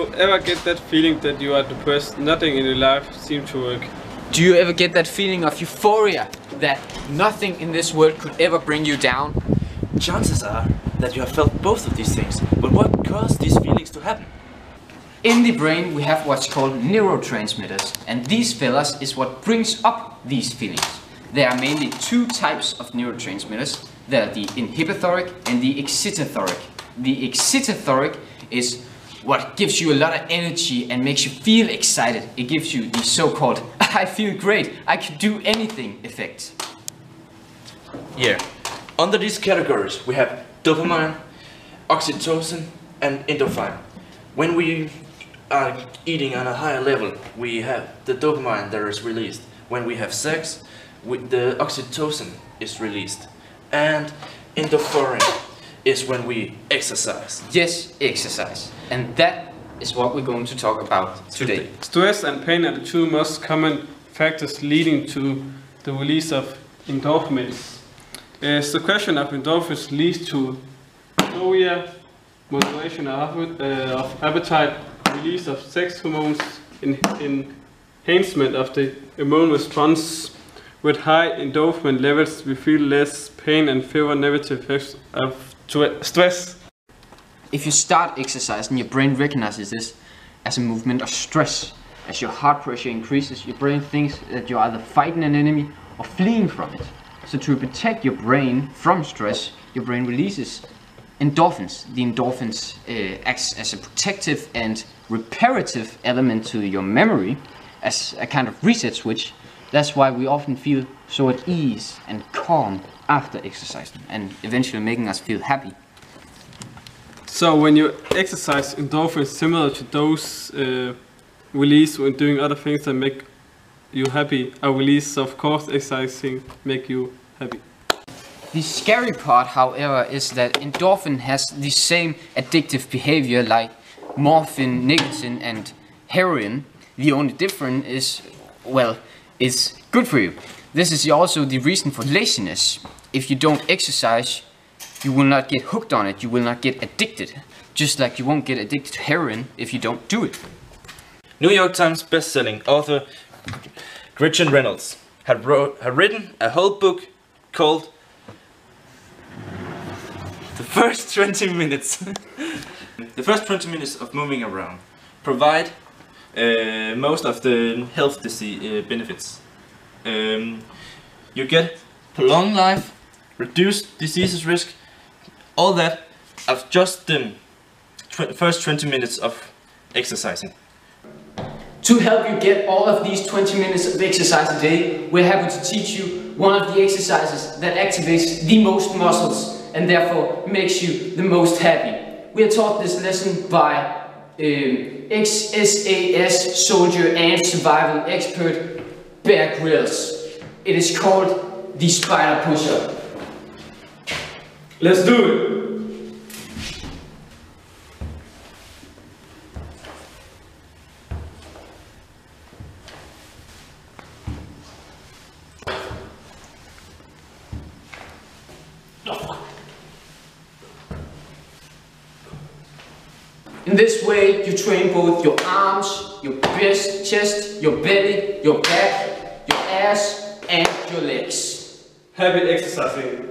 you ever get that feeling that you are depressed, nothing in your life seems to work? Do you ever get that feeling of euphoria, that nothing in this world could ever bring you down? Chances are that you have felt both of these things, but what caused these feelings to happen? In the brain we have what's called neurotransmitters, and these fellas is what brings up these feelings. There are mainly two types of neurotransmitters. There are the inhibitory and the excitatory. The excitatory is what gives you a lot of energy and makes you feel excited. It gives you the so-called I feel great, I can do anything effect. Yeah. Under these categories we have dopamine, oxytocin and endorphin. When we are eating on a higher level, we have the dopamine that is released. When we have sex, the oxytocin is released. And endorphin is when we exercise. Yes, exercise. And that is what we're going to talk about today. Stress and pain are the two most common factors leading to the release of endorphins. The question of endorphins leads to euphoria, moderation of appetite, release of sex hormones, enhancement of the immune response. With high endorphin levels, we feel less pain and fewer negative effects of stress. If you start exercising, your brain recognizes this as a movement of stress. As your heart pressure increases, your brain thinks that you're either fighting an enemy or fleeing from it. So to protect your brain from stress, your brain releases endorphins. The endorphins acts as a protective and reparative element to your memory, as a kind of reset switch. That's why we often feel so at ease and calm after exercising, and eventually making us feel happy. So when you exercise, endorphins similar to those released when doing other things that make you happy are released. So of course exercising make you happy. The scary part, however, is that endorphin has the same addictive behavior like morphine, nicotine and heroin. The only difference is, well, it's good for you. This is also the reason for laziness. If you don't exercise, you will not get hooked on it, you will not get addicted. Just like you won't get addicted to heroin if you don't do it. New York Times best-selling author Gretchen Reynolds had written a whole book called The First 20 Minutes. The first 20 minutes of moving around provide most of the health disease benefits. You get prolonged life, reduced diseases risk, all that of just the first 20 minutes of exercising. To help you get all of these 20 minutes of exercise a day, we're happy to teach you one of the exercises that activates the most muscles and therefore makes you the most happy. We are taught this lesson by ex-SAS soldier and survival expert Bear Grylls. It is called the spider push-up. Let's do it! In this way, you train both your arms, your chest, your belly, your back, your ass, and your legs. Happy exercising!